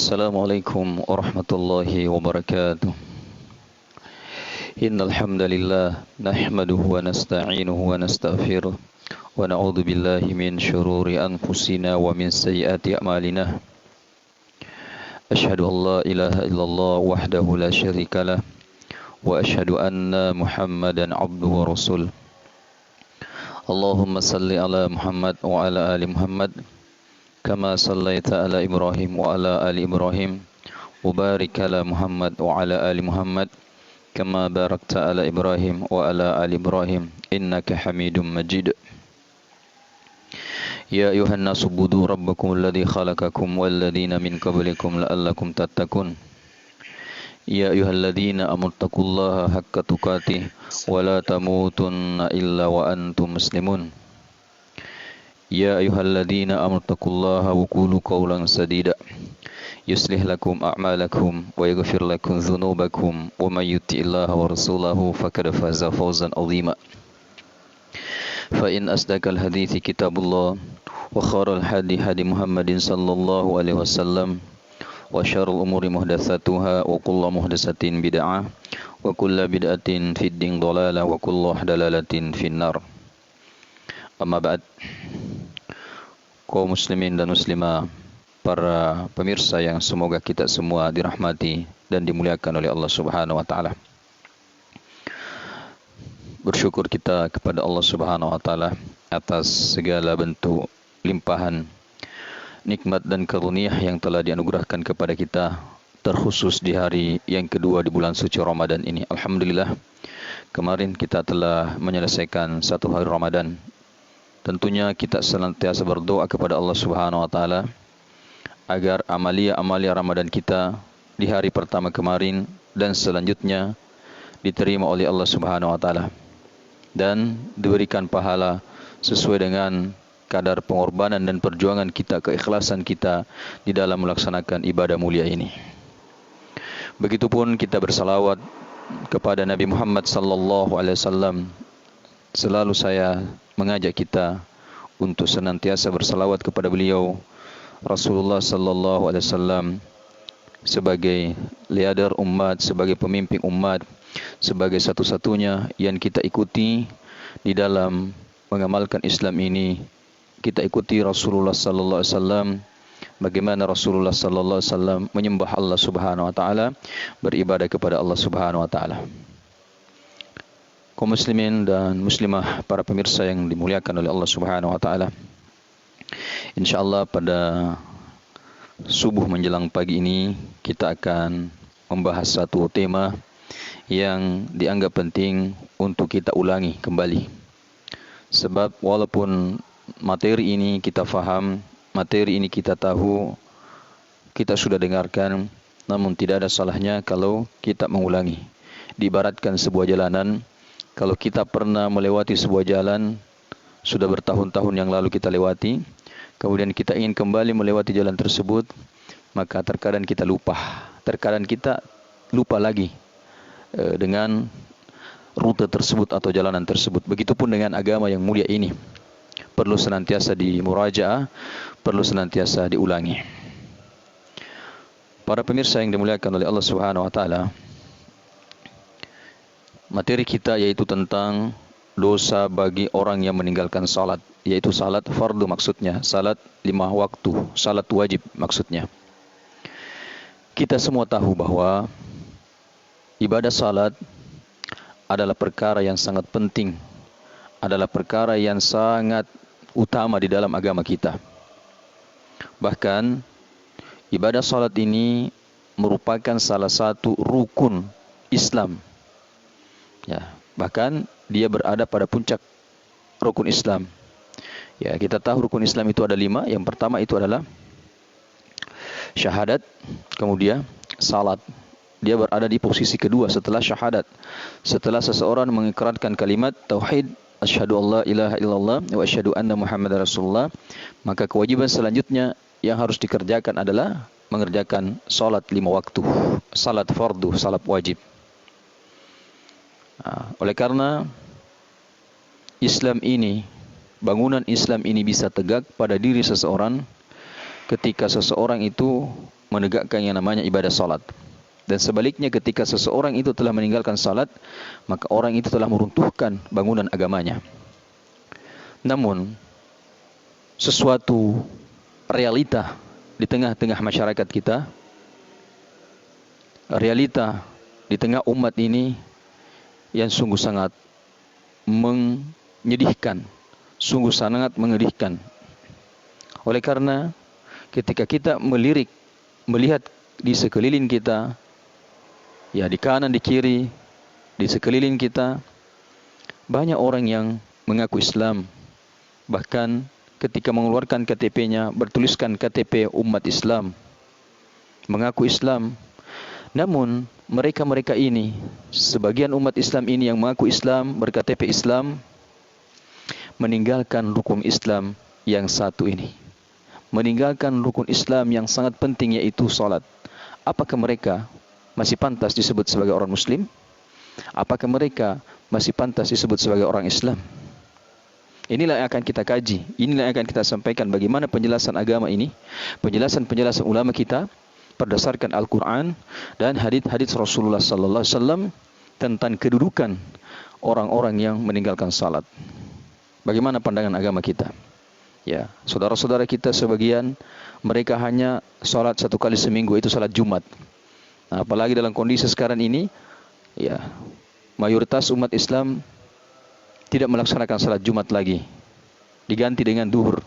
Assalamualaikum warahmatullahi wabarakatuh. Innal hamdalillah nahmaduhu wa nasta'inuhu wa nastaghfiruh wa na'udzu billahi min shururi anfusina wa min sayyiati a'malina. Asyhadu an la ilaha illallah wahdahu la syarikalah wa asyhadu anna Muhammadan abduhu wa rasul. Allahumma salli ala Muhammad wa ala ali Muhammad kama sallaita ala Ibrahim wa ala ali Ibrahim wa barik ala Muhammad wa ala ali Muhammad kama barakta ala Ibrahim wa ala ali Ibrahim innaka Hamidum Majid. Ya ayuhan nasu budu rabbakum alladhi khalaqakum walladhina min qablikum la'allakum tattaqun. Ya ayyuhalladzina amuttaqullaha haqqa tuqatih wa la tamutunna illa wa antum muslimun. Ya ayyuhalladzina amuttaqullaha wa qulu qawlan sadida yuslih lakum a'malakum wa yaghfir lakum dhunubakum wa may yuti'illaha wa rasulahu faqad faza fawzan 'azima. Fa in asdaqal hadithi kitabullah wa khairal hadi hadi Muhammadin sallallahu alaihi wasallam wa syarrul umuri muhdatsatuha wa kullu muhdatsatin bid'ah wa kullu bid'atin fid din dhalalah wa kullu dalalatin finnar. Amma ba'd. Kaum muslimin dan muslimah, para pemirsa yang semoga kita semua dirahmati dan dimuliakan oleh Allah Subhanahu wa taala. Bersyukur kita kepada Allah Subhanahu wa taala atas segala bentuk limpahan nikmat dan karunia yang telah dianugerahkan kepada kita, terkhusus di hari yang kedua di bulan suci Ramadan ini. Alhamdulillah, kemarin kita telah menyelesaikan satu hari Ramadan. Tentunya kita senantiasa berdoa kepada Allah Subhanahu wa taala agar amalia-amalia Ramadan kita di hari pertama kemarin dan selanjutnya diterima oleh Allah Subhanahu wa taala dan diberikan pahala sesuai dengan kadar pengorbanan dan perjuangan kita, keikhlasan kita di dalam melaksanakan ibadah mulia ini. Begitupun kita bersalawat kepada Nabi Muhammad sallallahu alaihi wasallam. Selalu saya mengajak kita untuk senantiasa bersalawat kepada beliau, Rasulullah sallallahu alaihi wasallam, sebagai leader umat, sebagai pemimpin umat, sebagai satu-satunya yang kita ikuti di dalam mengamalkan Islam ini. Kita ikuti Rasulullah sallallahu alaihi wasallam, bagaimana Rasulullah sallallahu alaihi wasallam menyembah Allah Subhanahu wa taala, beribadah kepada Allah Subhanahu wa taala. Kaum muslimin dan muslimah, para pemirsa yang dimuliakan oleh Allah Subhanahu wa taala. Insyaallah pada subuh menjelang pagi ini kita akan membahas satu tema yang dianggap penting untuk kita ulangi kembali. Sebab walaupun materi ini kita faham, materi ini kita tahu, kita sudah dengarkan, namun tidak ada salahnya kalau kita mengulangi. Diibaratkan sebuah jalanan, kalau kita pernah melewati sebuah jalan, sudah bertahun-tahun yang lalu kita lewati, kemudian kita ingin kembali melewati jalan tersebut, maka terkadang kita lupa. Terkadang kita lupa lagi dengan rute tersebut atau jalanan tersebut. Begitupun dengan agama yang mulia ini. Perlu senantiasa dimurajaah, perlu senantiasa diulangi. Para pemirsa yang dimuliakan oleh Allah Subhanahu wa taala, materi kita yaitu tentang dosa bagi orang yang meninggalkan salat, yaitu salat fardu maksudnya, salat 5 waktu, salat wajib maksudnya. Kita semua tahu bahwa ibadah salat adalah perkara yang sangat penting, adalah perkara yang sangat utama di dalam agama kita. Bahkan ibadah salat ini merupakan salah satu rukun Islam. Ya, bahkan dia berada pada puncak rukun Islam. Ya, kita tahu rukun Islam itu ada 5. Yang pertama itu adalah syahadat, kemudian salat. Dia berada di posisi kedua setelah syahadat. Setelah seseorang mengikrarkan kalimat tauhid, asyhadu alla ilaha illallah wa asyhadu anna Muhammadar Rasulullah, maka kewajiban selanjutnya yang harus dikerjakan adalah mengerjakan salat 5 waktu, salat fardu, salat wajib. Oleh karena Islam ini, bangunan Islam ini bisa tegak pada diri seseorang ketika seseorang itu menegakkan yang namanya ibadah salat. Dan sebaliknya ketika seseorang itu telah meninggalkan salat, maka orang itu telah meruntuhkan bangunan agamanya. Namun, sesuatu realita di tengah-tengah masyarakat kita, realita di tengah umat ini yang sungguh sangat menyedihkan, sungguh sangat mengedihkan. Oleh karena ketika kita melihat di sekeliling kita, ya di kanan, di kiri, di sekeliling kita, banyak orang yang mengaku Islam. Bahkan ketika mengeluarkan KTP-nya bertuliskan KTP umat Islam, mengaku Islam. Namun mereka-mereka ini, sebagian umat Islam ini yang mengaku Islam, ber-KTP Islam, meninggalkan rukun Islam yang satu ini. Meninggalkan rukun Islam yang sangat penting, yaitu salat. Apakah mereka masih pantas disebut sebagai orang Muslim? Apakah mereka masih pantas disebut sebagai orang Islam? Inilah yang akan kita kaji, inilah yang akan kita sampaikan bagaimana penjelasan agama ini, penjelasan-penjelasan ulama kita berdasarkan Al-Quran dan hadits-hadits Rasulullah Sallallahu Alaihi Wasallam tentang kedudukan orang-orang yang meninggalkan salat. Bagaimana pandangan agama kita? Ya, saudara-saudara kita sebagian mereka hanya salat satu kali seminggu, itu salat Jumat. Nah, apalagi dalam kondisi sekarang ini, ya mayoritas umat Islam tidak melaksanakan salat Jumat lagi, diganti dengan duhur.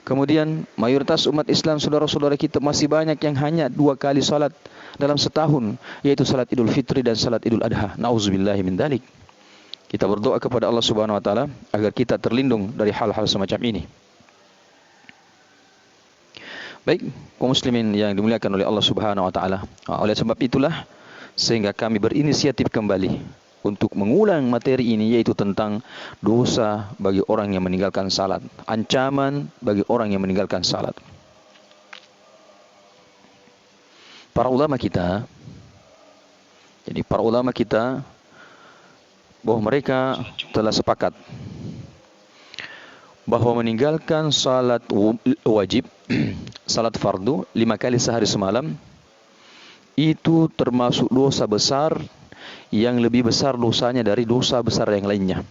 Kemudian mayoritas umat Islam, saudara-saudara kita, masih banyak yang hanya 2 kali salat dalam setahun, yaitu salat Idul Fitri dan salat Idul Adha. Nauzubillahi min dzalik. Kita berdoa kepada Allah Subhanahu wa taala agar kita terlindung dari hal-hal semacam ini. Baik, kaum muslimin yang dimuliakan oleh Allah Subhanahu wa taala. Oleh sebab itulah sehingga kami berinisiatif kembali untuk mengulang materi ini, yaitu tentang dosa bagi orang yang meninggalkan salat, ancaman bagi orang yang meninggalkan salat. Para ulama kita bahwa mereka telah sepakat bahwa meninggalkan salat wajib, salat fardu 5 kali sehari semalam, itu termasuk dosa besar yang lebih besar dosanya dari dosa besar yang lainnya.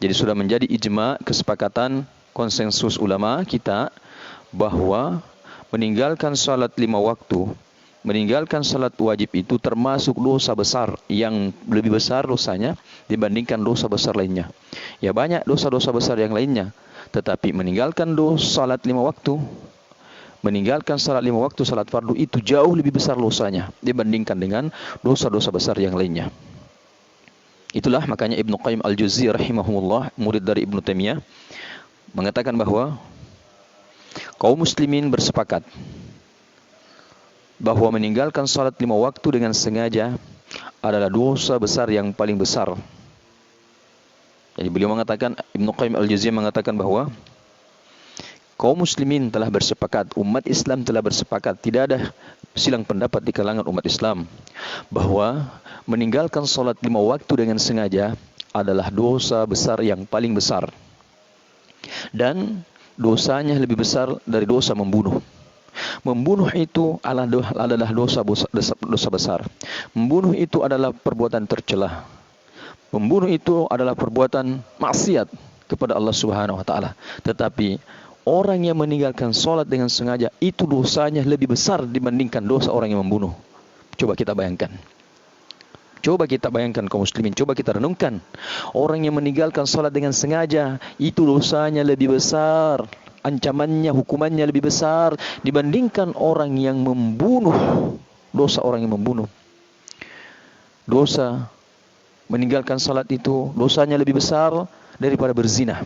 Jadi sudah menjadi ijma, kesepakatan, konsensus ulama kita bahwa meninggalkan salat 5 waktu, meninggalkan salat wajib itu termasuk dosa besar yang lebih besar dosanya dibandingkan dosa besar lainnya. Ya, banyak dosa-dosa besar yang lainnya, tetapi meninggalkan salat 5 waktu, meninggalkan salat 5 waktu salat fardu itu jauh lebih besar dosanya dibandingkan dengan dosa-dosa besar yang lainnya. Itulah makanya Ibnu Qayyim Al-Jauziyah rahimahullah, murid dari Ibnu Taimiyah, mengatakan bahwa kaum muslimin bersepakat bahwa meninggalkan salat 5 waktu dengan sengaja adalah dosa besar yang paling besar. Jadi beliau mengatakan, Ibnu Qayyim Al-Jauziyah mengatakan bahwa kaum muslimin telah bersepakat, umat Islam telah bersepakat, tidak ada silang pendapat di kalangan umat Islam bahwa meninggalkan salat 5 waktu dengan sengaja adalah dosa besar yang paling besar. Dan dosanya lebih besar dari dosa membunuh. Membunuh itu adalah dosa besar. Membunuh itu adalah perbuatan tercela. Membunuh itu adalah perbuatan maksiat kepada Allah Subhanahu wa taala. Tetapi orang yang meninggalkan salat dengan sengaja itu dosanya lebih besar dibandingkan dosa orang yang membunuh. Coba kita bayangkan. Coba kita bayangkan kaum muslimin, coba kita renungkan. Orang yang meninggalkan salat dengan sengaja itu dosanya lebih besar, ancamannya, hukumannya lebih besar dibandingkan orang yang membunuh. Dosa orang yang membunuh. Dosa meninggalkan salat itu dosanya lebih besar daripada berzina.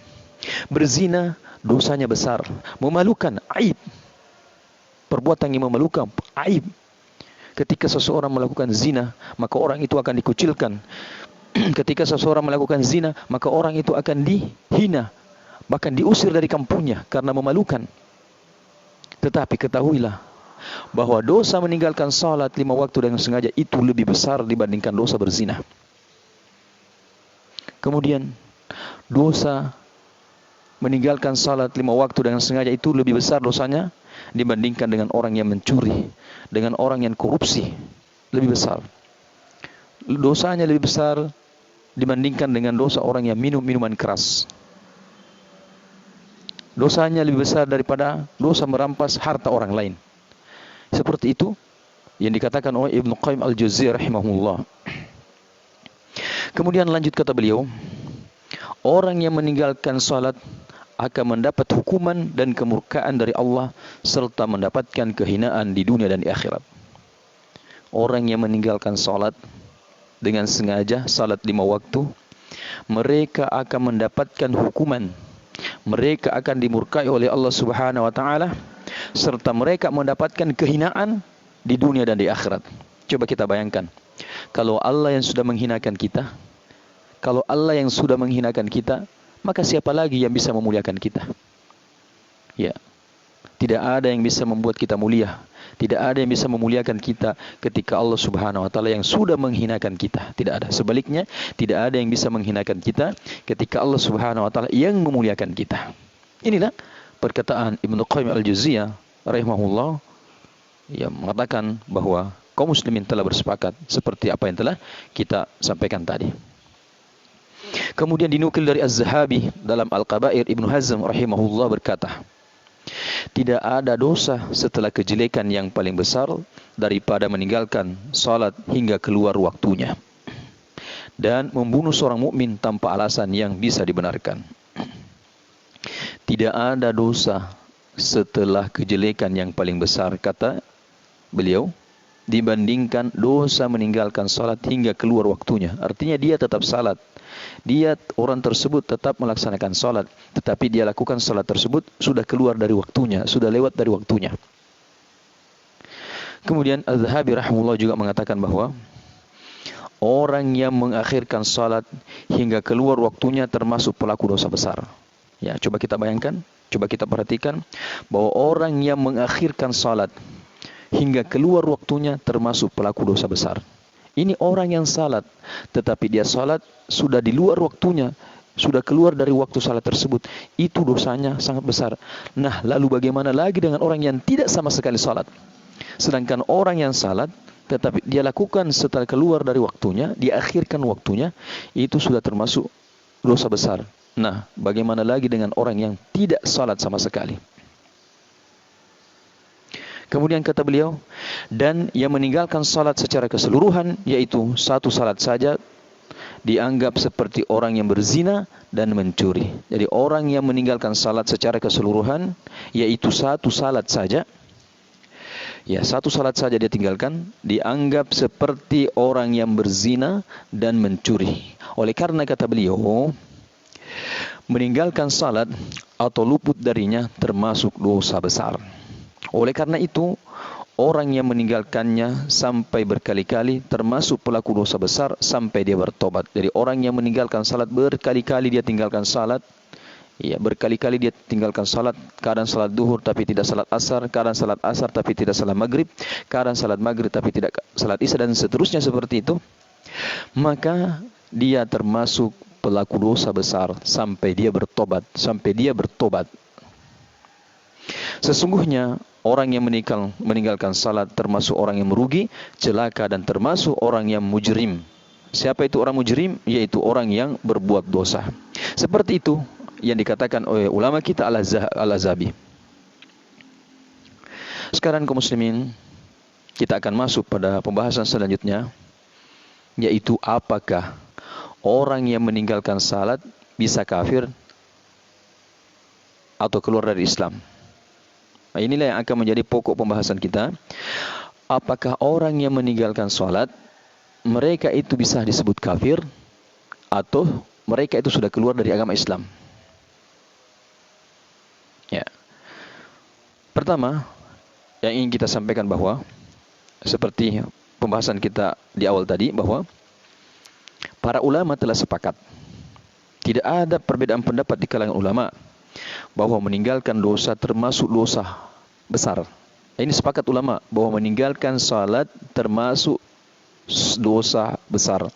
Berzina dosanya besar, memalukan, aib. Perbuatan yang memalukan, aib. Ketika seseorang melakukan zina, maka orang itu akan dikucilkan. Ketika seseorang melakukan zina, maka orang itu akan dihina, bahkan diusir dari kampungnya karena memalukan. Tetapi ketahuilah bahwa dosa meninggalkan salat 5 waktu dengan sengaja itu lebih besar dibandingkan dosa berzina. Kemudian dosa meninggalkan salat 5 waktu dengan sengaja itu lebih besar dosanya dibandingkan dengan orang yang mencuri, dengan orang yang korupsi, lebih besar. Dosanya lebih besar dibandingkan dengan dosa orang yang minum minuman keras. Dosanya lebih besar daripada dosa merampas harta orang lain. Seperti itu yang dikatakan oleh Ibnu Qayyim al-Jauziyah rahimahullah. Kemudian lanjut kata beliau, orang yang meninggalkan salat akan mendapat hukuman dan kemurkaan dari Allah serta mendapatkan kehinaan di dunia dan di akhirat. Orang yang meninggalkan salat dengan sengaja, salat 5 waktu, mereka akan mendapatkan hukuman. Mereka akan dimurkai oleh Allah Subhanahu wa taala serta mereka mendapatkan kehinaan di dunia dan di akhirat. Coba kita bayangkan, kalau Allah yang sudah menghinakan kita, maka siapa lagi yang bisa memuliakan kita? Ya. Tidak ada yang bisa membuat kita mulia. Tidak ada yang bisa memuliakan kita ketika Allah Subhanahu wa taala yang sudah menghinakan kita. Tidak ada. Sebaliknya, tidak ada yang bisa menghinakan kita ketika Allah Subhanahu wa taala yang memuliakan kita. Inilah perkataan Ibnu Qayyim al-Jauziyah rahimahullah yang mengatakan bahwa kaum muslimin telah bersepakat seperti apa yang telah kita sampaikan tadi. Kemudian dinukil dari Az-Zahabi dalam Al-Qabair, Ibnu Hazm rahimahullah berkata, tidak ada dosa setelah kejelekan yang paling besar daripada meninggalkan salat hingga keluar waktunya dan membunuh seorang mukmin tanpa alasan yang bisa dibenarkan. Tidak ada dosa setelah kejelekan yang paling besar, kata beliau, dibandingkan dosa meninggalkan salat hingga keluar waktunya. Artinya dia tetap salat. Orang tersebut tetap melaksanakan salat, tetapi dia lakukan salat tersebut sudah keluar dari waktunya, sudah lewat dari waktunya. Kemudian Az-Zahabi rahimahullah juga mengatakan bahwa orang yang mengakhirkan salat hingga keluar waktunya termasuk pelaku dosa besar. Ya, coba kita bayangkan, coba kita perhatikan bahwa orang yang mengakhirkan salat hingga keluar waktunya termasuk pelaku dosa besar. Ini orang yang salat, tetapi dia salat sudah di luar waktunya, sudah keluar dari waktu salat tersebut. Itu dosanya sangat besar. Nah, lalu bagaimana lagi dengan orang yang tidak sama sekali salat? Sedangkan orang yang salat, tetapi dia lakukan setelah keluar dari waktunya, dia akhirkan waktunya, itu sudah termasuk dosa besar. Nah, bagaimana lagi dengan orang yang tidak salat sama sekali? Kemudian kata beliau, dan yang meninggalkan salat secara keseluruhan, yaitu satu salat saja, dianggap seperti orang yang berzina dan mencuri. Jadi orang yang meninggalkan salat secara keseluruhan, yaitu satu salat saja, ya satu salat saja dia tinggalkan, dianggap seperti orang yang berzina dan mencuri. Oleh karena kata beliau, meninggalkan salat atau luput darinya termasuk dosa besar. Oleh karena itu, orang yang meninggalkannya sampai berkali-kali termasuk pelaku dosa besar sampai dia bertobat. Jadi orang yang meninggalkan salat berkali-kali dia tinggalkan salat, ya berkali-kali dia tinggalkan salat, kadang salat duhur tapi tidak salat asar, kadang salat asar tapi tidak salat maghrib, kadang salat maghrib tapi tidak salat isya dan seterusnya seperti itu, maka dia termasuk pelaku dosa besar sampai dia bertobat. Sesungguhnya orang yang meninggalkan salat termasuk orang yang merugi, celaka dan termasuk orang yang mujrim. Siapa itu orang mujrim? Yaitu orang yang berbuat dosa. Seperti itu yang dikatakan oleh ulama kita Al-Azabi. Sekarang kaum muslimin, kita akan masuk pada pembahasan selanjutnya, yaitu apakah orang yang meninggalkan salat bisa kafir atau keluar dari Islam. Nah, inilah yang akan menjadi pokok pembahasan kita. Apakah orang yang meninggalkan salat, mereka itu bisa disebut kafir atau mereka itu sudah keluar dari agama Islam? Ya. Pertama, yang ingin kita sampaikan bahwa seperti pembahasan kita di awal tadi, bahwa para ulama telah sepakat, tidak ada perbedaan pendapat di kalangan ulama bahwa meninggalkan dosa termasuk dosa besar. Ini sepakat ulama bahwa meninggalkan salat termasuk dosa besar,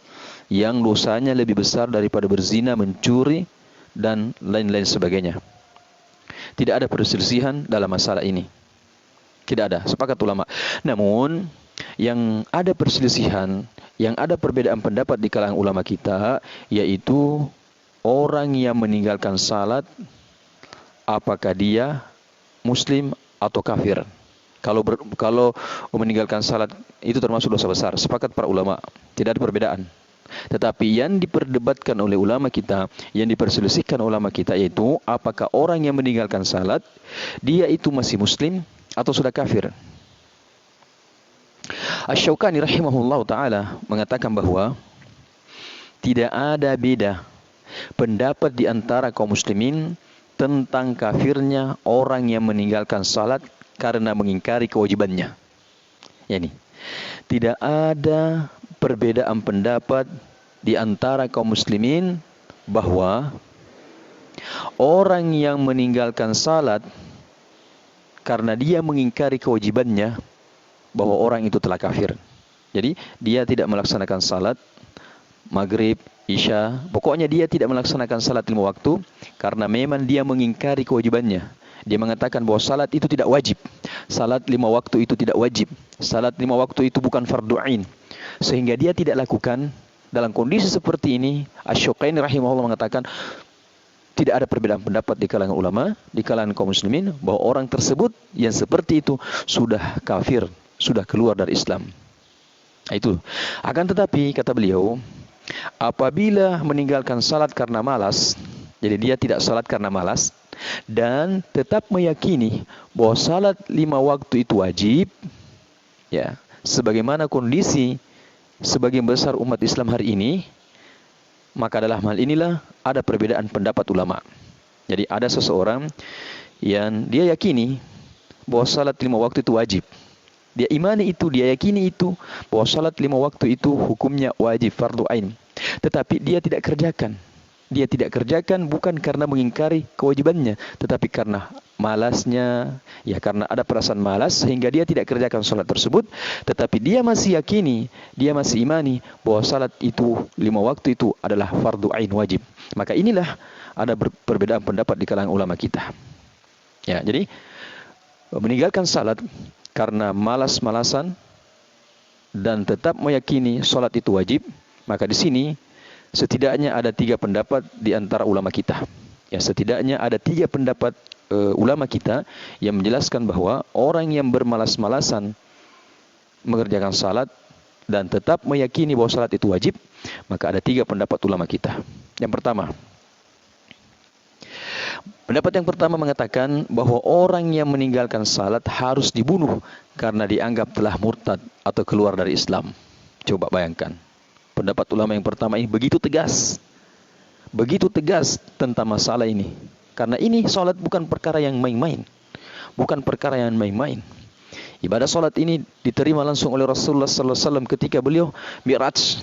yang dosanya lebih besar daripada berzina, mencuri dan lain-lain sebagainya. Tidak ada perselisihan dalam masalah ini. Tidak ada, sepakat ulama. Namun yang ada perselisihan, yang ada perbedaan pendapat di kalangan ulama kita, yaitu orang yang meninggalkan salat, apakah dia muslim atau kafir. Kalau meninggalkan salat itu termasuk dosa besar. Sepakat para ulama, tidak ada perbedaan. Tetapi yang diperdebatkan oleh ulama kita, yang diperselisihkan ulama kita, yaitu apakah orang yang meninggalkan salat, dia itu masih muslim atau sudah kafir. Asy-Syaukani rahimahullah ta'ala mengatakan bahwa tidak ada beda pendapat di antara kaum muslimin tentang kafirnya orang yang meninggalkan salat karena mengingkari kewajibannya. Yani, tidak ada perbedaan pendapat di antara kaum muslimin bahwa orang yang meninggalkan salat karena dia mengingkari kewajibannya, bahwa orang itu telah kafir. Jadi dia tidak melaksanakan salat maghrib, isya, pokoknya dia tidak melaksanakan salat 5 waktu karena memang dia mengingkari kewajibannya. Dia mengatakan bahwa salat itu tidak wajib. Salat 5 waktu itu tidak wajib. Salat 5 waktu itu bukan fardu ain. Sehingga dia tidak lakukan. Dalam kondisi seperti ini, Asy-Syaukani rahimahullah mengatakan tidak ada perbedaan pendapat di kalangan ulama, di kalangan kaum muslimin, bahwa orang tersebut yang seperti itu sudah kafir, sudah keluar dari Islam. Itu. Akan tetapi, kata beliau, apabila meninggalkan salat karena malas, jadi dia tidak salat karena malas, dan tetap meyakini bahwa salat 5 waktu itu wajib, ya, sebagaimana kondisi sebagian besar umat Islam hari ini, maka dalam hal inilah ada perbedaan pendapat ulama. Jadi ada seseorang yang dia yakini bahwa salat 5 waktu itu wajib. Dia imani itu, dia yakini itu, bahwa salat 5 waktu itu hukumnya wajib, fardu ain. Tetapi dia tidak kerjakan. Dia tidak kerjakan bukan karena mengingkari kewajibannya, tetapi karena malasnya, ya karena ada perasaan malas sehingga dia tidak kerjakan salat tersebut. Tetapi dia masih yakini, dia masih imani bahwa salat itu 5 waktu itu adalah fardu ain, wajib. Maka inilah ada perbedaan pendapat di kalangan ulama kita. Ya, jadi meninggalkan salat karena malas-malasan dan tetap meyakini salat itu wajib, maka di sini setidaknya ada 3 pendapat di antara ulama kita. Ya, setidaknya ada 3 pendapat ulama kita yang menjelaskan bahwa orang yang bermalas-malasan mengerjakan salat dan tetap meyakini bahwa salat itu wajib, maka ada 3 pendapat ulama kita. Yang pertama, pendapat yang pertama mengatakan bahwa orang yang meninggalkan salat harus dibunuh karena dianggap telah murtad atau keluar dari Islam. Coba bayangkan. Pendapat ulama yang pertama ini begitu tegas tentang masalah ini. Karena ini salat bukan perkara yang main-main. Bukan perkara yang main-main. Ibadah salat ini diterima langsung oleh Rasulullah sallallahu alaihi wasallam ketika beliau Mi'raj,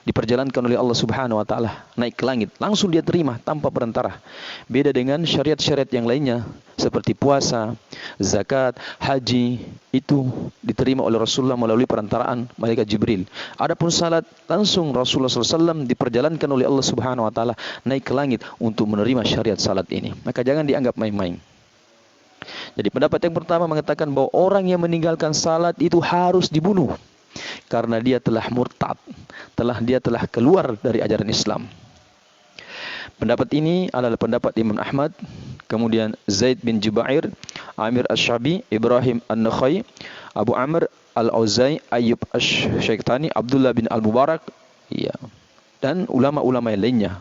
diperjalankan oleh Allah Subhanahu wa taala naik ke langit, langsung dia terima tanpa perantara. Beda dengan syariat-syariat yang lainnya seperti puasa, zakat, haji, itu diterima oleh Rasulullah melalui perantaraan malaikat Jibril. Adapun salat langsung Rasulullah SAW diperjalankan oleh Allah Subhanahu wa taala naik ke langit untuk menerima syariat salat ini. Maka jangan dianggap main-main. Jadi pendapat yang pertama mengatakan bahwa orang yang meninggalkan salat itu harus dibunuh karena dia telah murtad, dia telah keluar dari ajaran Islam. Pendapat ini adalah pendapat Imam Ahmad, kemudian Zaid bin Jubair, Amir Asy-Syabi, Ibrahim An-Nakhai, Abu Amr Al-Auzai, Ayyub Asy-Syaitani, Abdullah bin Al-Mubarak, ya, dan ulama-ulama yang lainnya.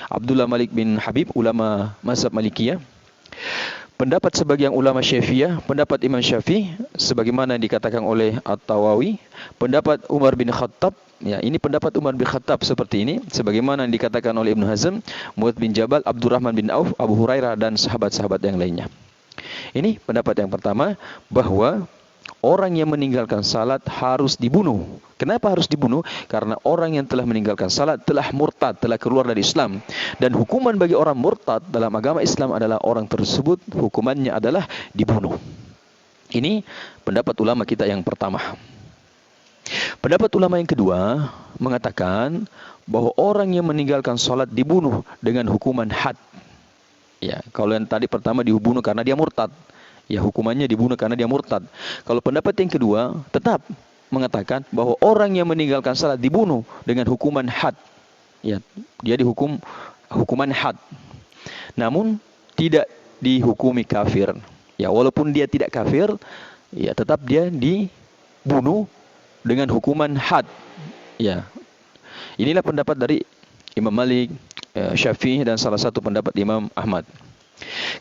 Abdullah Malik bin Habib, ulama mazhab Malikiyah. Pendapat sebagian ulama Syafi'iyah, pendapat Imam Syafi'i sebagaimana dikatakan oleh At-Tawawi, pendapat Umar bin Khattab, ya ini pendapat Umar bin Khattab seperti ini sebagaimana dikatakan oleh Ibnu Hazm, Mu'adz bin Jabal, Abdurrahman bin Auf, Abu Hurairah dan sahabat-sahabat yang lainnya. Ini pendapat yang pertama, bahwa orang yang meninggalkan salat harus dibunuh. Kenapa harus dibunuh? Karena orang yang telah meninggalkan salat telah murtad, telah keluar dari Islam. Dan hukuman bagi orang murtad dalam agama Islam adalah orang tersebut hukumannya adalah dibunuh. Ini pendapat ulama kita yang pertama. Pendapat ulama yang kedua mengatakan bahwa orang yang meninggalkan salat dibunuh dengan hukuman had. Ya, kalau yang tadi pertama dibunuh karena dia murtad. Ya, hukumannya dibunuh karena dia murtad. Kalau pendapat yang kedua tetap mengatakan bahwa orang yang meninggalkan salat dibunuh dengan hukuman had. Ya, dia dihukum hukuman had. Namun tidak dihukumi kafir. Ya, walaupun dia tidak kafir, ya tetap dia dibunuh dengan hukuman had. Ya. Inilah pendapat dari Imam Malik, Syafi'i, dan salah satu pendapat Imam Ahmad.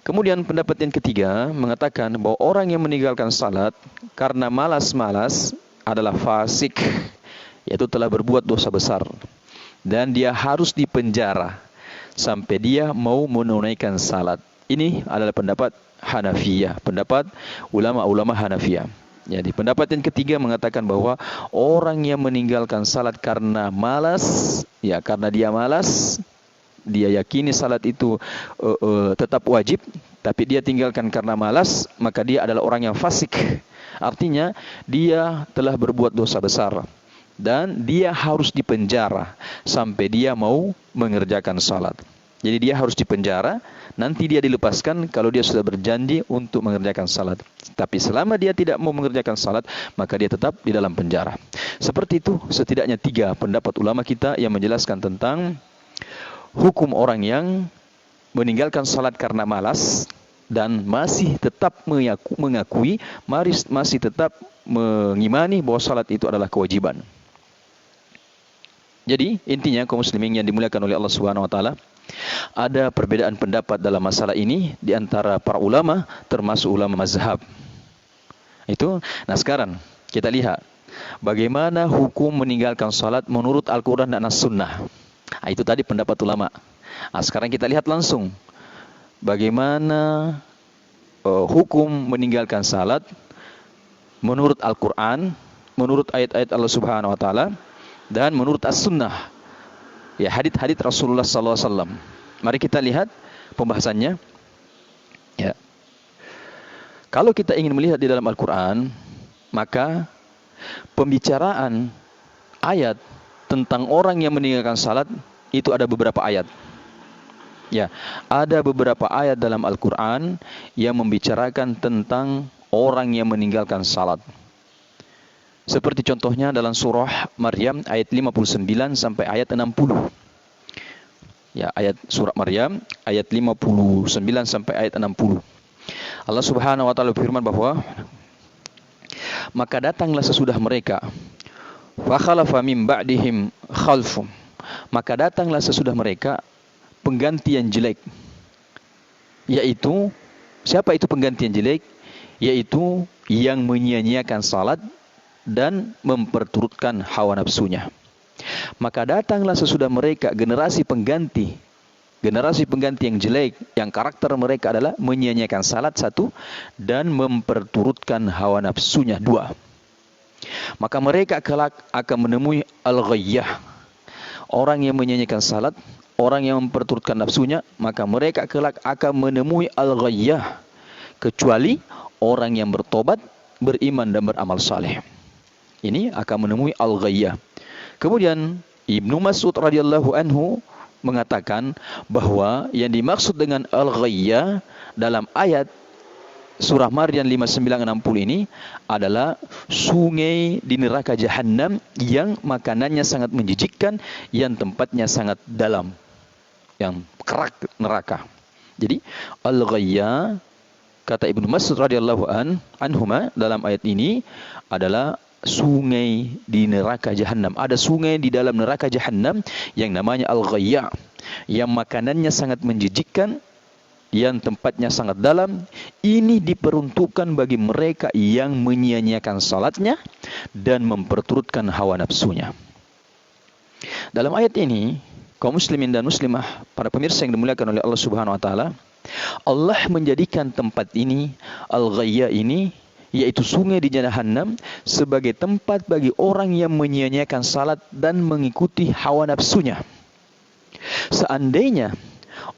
Kemudian pendapat yang ketiga mengatakan bahwa orang yang meninggalkan salat karena malas-malas adalah fasik, yaitu telah berbuat dosa besar, dan dia harus dipenjara sampai dia mau menunaikan salat. Ini adalah pendapat Hanafiyah, pendapat ulama-ulama Hanafiyah. Jadi pendapat yang ketiga mengatakan bahwa orang yang meninggalkan salat karena malas, ya karena dia malas, dia yakini salat itu tetap wajib, tapi dia tinggalkan karena malas, maka dia adalah orang yang fasik. Artinya dia telah berbuat dosa besar dan dia harus dipenjara sampai dia mau mengerjakan salat. Jadi dia harus dipenjara, nanti dia dilepaskan kalau dia sudah berjanji untuk mengerjakan salat. Tapi selama dia tidak mau mengerjakan salat, maka dia tetap di dalam penjara. Seperti itu setidaknya 3 pendapat ulama kita yang menjelaskan tentang hukum orang yang meninggalkan salat karena malas dan masih tetap mengakui, masih tetap mengimani bahwa salat itu adalah kewajiban. Jadi intinya kaum muslimin yang dimuliakan oleh Allah Subhanahu wa taala, ada perbedaan pendapat dalam masalah ini di antara para ulama, termasuk ulama mazhab. Itu. Nah, sekarang kita lihat bagaimana hukum meninggalkan salat menurut Al-Qur'an dan As-Sunnah. Nah, itu tadi pendapat ulama. Nah, sekarang kita lihat langsung bagaimana hukum meninggalkan salat menurut Al-Quran, menurut ayat-ayat Allah Subhanahu Wa Taala, dan menurut As-Sunnah. Ya, hadits-hadits Rasulullah SAW. Mari kita lihat pembahasannya. Ya, kalau kita ingin melihat di dalam Al-Quran, maka pembicaraan ayat tentang orang yang meninggalkan salat itu ada beberapa ayat. Ya, ada beberapa ayat dalam Al-Quran yang membicarakan tentang orang yang meninggalkan salat. Seperti contohnya dalam surah Maryam ayat 59 sampai ayat 60. Ya, ayat surah Maryam ayat 59 sampai ayat 60. Allah Subhanahu wa taala berfirman bahwa maka datanglah sesudah mereka fa khalafa min ba'dihim khalfum, maka datanglah sesudah mereka pengganti yang jelek. Yaitu, siapa itu pengganti yang jelek? Yaitu yang menyia-nyiakan salat dan memperturutkan hawa nafsunya. Maka datanglah sesudah mereka generasi pengganti yang jelek, yang karakter mereka adalah menyia-nyiakan salat 1 dan memperturutkan hawa nafsunya 2. Maka mereka kelak akan menemui al-ghayyah. Orang yang menyia-nyiakan salat, orang yang memperturutkan nafsunya, maka mereka kelak akan menemui al-ghayyah, kecuali orang yang bertobat, beriman dan beramal saleh. Ini akan menemui al-ghayyah. Kemudian Ibnu Mas'ud radhiyallahu anhu mengatakan bahwa yang dimaksud dengan al-ghayyah dalam ayat surah Maryam 5960 ini adalah sungai di neraka Jahannam yang makanannya sangat menjijikkan, yang tempatnya sangat dalam, yang kerak neraka. Jadi al-ghayyah, kata Ibnu Mas'ud radhiyallahu anhuma, dalam ayat ini adalah sungai di neraka Jahannam. Ada sungai di dalam neraka Jahannam yang namanya al-ghayyah, yang makanannya sangat menjijikkan, yang tempatnya sangat dalam. Ini diperuntukkan bagi mereka yang menyia-nyiakan salatnya dan memperturutkan hawa nafsunya. Dalam ayat ini, kaum muslimin dan muslimah, para pemirsa yang dimuliakan oleh Allah Subhanahu wa taala, Allah menjadikan tempat ini, al-ghayyah ini, yaitu sungai di Jahannam, sebagai tempat bagi orang yang menyia-nyiakan salat dan mengikuti hawa nafsunya. Seandainya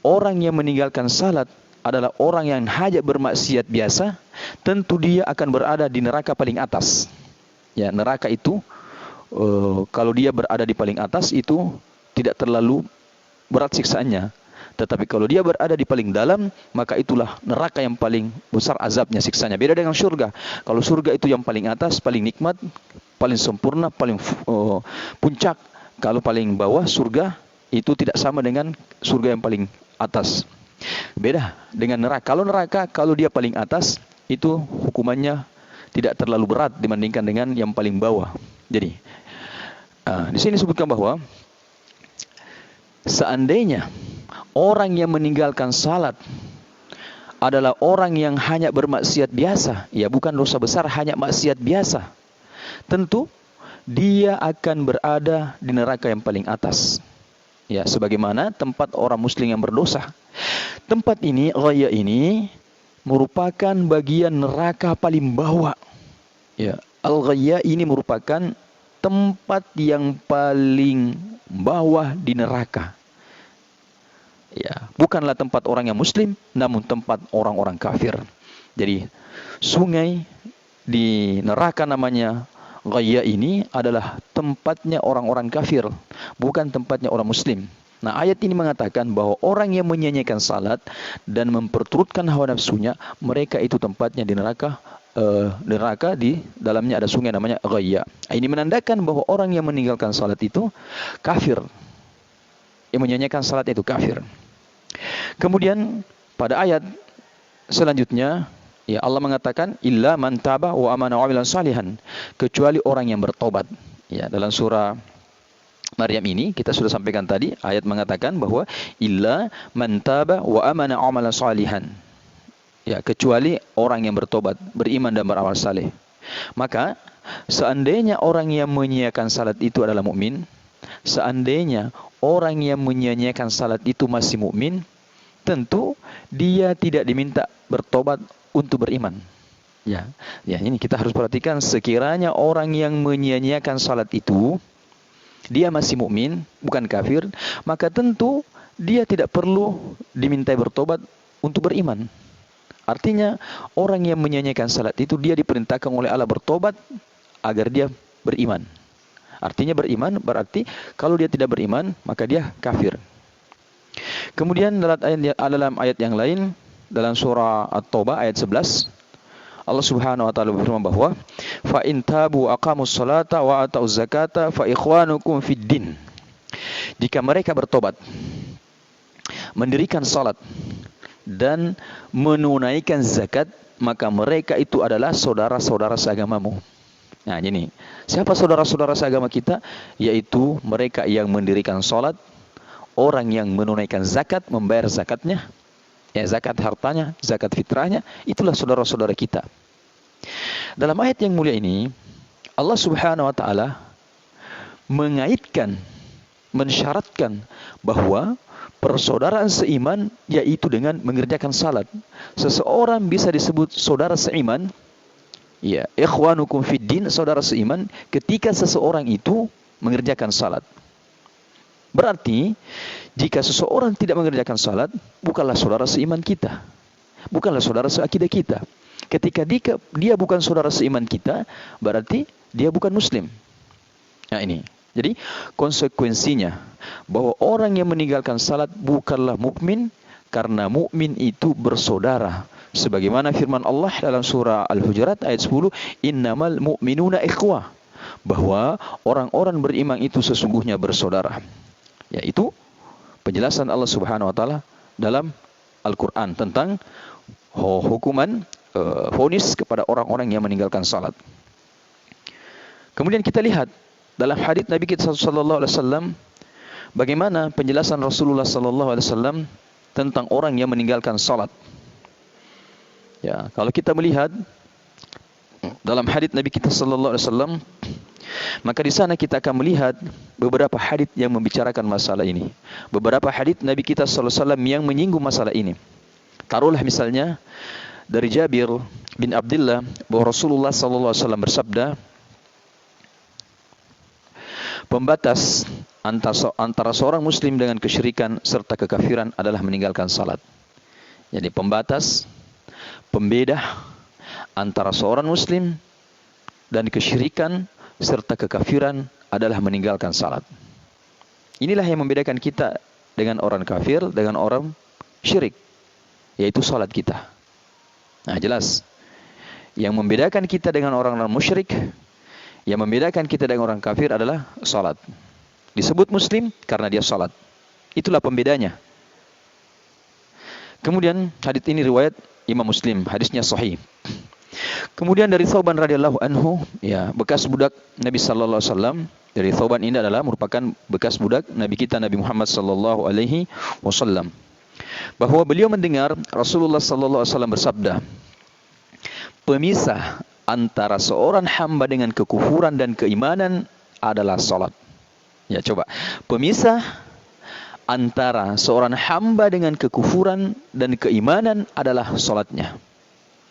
orang yang meninggalkan salat adalah orang yang hanya bermaksiat biasa, tentu dia akan berada di neraka paling atas. Ya, neraka itu kalau dia berada di paling atas itu tidak terlalu berat siksaannya. Tetapi kalau dia berada di paling dalam, maka itulah neraka yang paling besar azabnya, siksanya. Beda dengan surga. Kalau surga itu yang paling atas, paling nikmat, paling sempurna, paling puncak. Kalau paling bawah, surga itu tidak sama dengan surga yang paling atas. Beda dengan neraka. Kalau neraka, kalau dia paling atas, itu hukumannya tidak terlalu berat dibandingkan dengan yang paling bawah. Jadi, di sini disebutkan bahwa seandainya orang yang meninggalkan salat adalah orang yang hanya bermaksiat biasa, ya bukan dosa besar, hanya maksiat biasa, tentu dia akan berada di neraka yang paling atas. Ya, sebagaimana tempat orang muslim yang berdosa. Tempat ini, ghaya ini, merupakan bagian neraka paling bawah. Ya, al-ghaya ini merupakan tempat yang paling bawah di neraka. Ya, bukanlah tempat orang yang muslim, namun tempat orang-orang kafir. Jadi, sungai di neraka namanya ghaya ini adalah tempatnya orang-orang kafir, bukan tempatnya orang muslim. Nah, ayat ini mengatakan bahwa orang yang menyia-nyiakan salat dan memperturutkan hawa nafsunya, mereka itu tempatnya di neraka. Neraka di dalamnya ada sungai namanya ghaya. Ini menandakan bahwa orang yang meninggalkan salat itu kafir. Yang menyia-nyiakan salat itu kafir. Kemudian pada ayat selanjutnya, ya Allah mengatakan illa man taba wa amana wa amila salihan, kecuali orang yang bertobat. Ya, dalam surah Maryam ini kita sudah sampaikan tadi, ayat mengatakan bahwa illa man taba wa amana wa amila salihan. Ya, kecuali orang yang bertobat, beriman dan beramal saleh. Maka seandainya orang yang menyia-nyiakan salat itu adalah mukmin, seandainya orang yang menyia-nyiakan salat itu masih mukmin, tentu dia tidak diminta bertobat untuk beriman. Ya, ini kita harus perhatikan, sekiranya orang yang menyia-nyiakan salat itu dia masih mukmin, bukan kafir, maka tentu dia tidak perlu dimintai bertobat untuk beriman. Artinya orang yang menyia-nyiakan salat itu dia diperintahkan oleh Allah bertobat agar dia beriman. Artinya beriman berarti kalau dia tidak beriman maka dia kafir. Kemudian dalam ayat yang lain, dalam surah At-Taubah ayat 11, Allah Subhanahu wa taala berfirman bahwa fa in tabu aqamus salata wa atuz zakata fa ikhwanukum fid din. Jika mereka bertobat, mendirikan salat dan menunaikan zakat, maka mereka itu adalah saudara-saudara seagamamu. Nah, ini siapa saudara-saudara seagama kita? Yaitu mereka yang mendirikan salat, orang yang menunaikan zakat, membayar zakatnya, ya zakat hartanya, zakat fitrahnya, itulah saudara-saudara kita. Dalam ayat yang mulia ini, Allah Subhanahu wa taala mengaitkan, mensyaratkan bahwa persaudaraan seiman yaitu dengan mengerjakan salat. Seseorang bisa disebut saudara seiman, ya, ikhwanukum fid din, saudara seiman, ketika seseorang itu mengerjakan salat. Berarti jika seseorang tidak mengerjakan salat, bukanlah saudara seiman kita, bukanlah saudara seakidah kita. Ketika dia bukan saudara seiman kita, berarti dia bukan muslim. Nah, ini. Jadi konsekuensinya bahwa orang yang meninggalkan salat bukanlah mukmin, karena mukmin itu bersaudara. Sebagaimana firman Allah dalam surah Al-Hujurat ayat 10, innamal mu'minuna ikhwah, bahwa orang-orang beriman itu sesungguhnya bersaudara. Yaitu penjelasan Allah Subhanahu wa taala dalam Al-Qur'an tentang hukuman vonis kepada orang-orang yang meninggalkan salat. Kemudian kita lihat dalam hadits Nabi kita sallallahu alaihi wasallam bagaimana penjelasan Rasulullah sallallahu alaihi wasallam tentang orang yang meninggalkan salat. Ya, kalau kita melihat dalam hadits Nabi kita sallallahu alaihi wasallam, maka di sana kita akan melihat beberapa hadits yang membicarakan masalah ini. Beberapa hadits Nabi kita sallallahu alaihi wasallam yang menyinggung masalah ini. Taruhlah misalnya dari Jabir bin Abdullah bahwa Rasulullah sallallahu alaihi wasallam bersabda, pembatas antara seorang muslim dengan kesyirikan serta kekafiran adalah meninggalkan salat. Jadi pembatas, pembeda antara seorang muslim dan kesyirikan serta kekafiran adalah meninggalkan salat. Inilah yang membedakan kita dengan orang kafir, dengan orang syirik, yaitu salat kita. Nah, jelas. Yang membedakan kita dengan orang-orang musyrik, yang membedakan kita dengan orang kafir adalah salat. Disebut muslim karena dia salat. Itulah pembedanya. Kemudian hadis ini riwayat Imam Muslim, hadisnya sahih. Kemudian dari Thauban radhiyallahu anhu, ya, bekas budak Nabi sallallahu alaihi wasallam. Dari Thauban ini adalah merupakan bekas budak Nabi kita Nabi Muhammad sallallahu alaihi wasallam. Bahwa beliau mendengar Rasulullah sallallahu alaihi wasallam bersabda, pemisah antara seorang hamba dengan kekufuran dan keimanan adalah salat. Ya, coba. Pemisah antara seorang hamba dengan kekufuran dan keimanan adalah salatnya.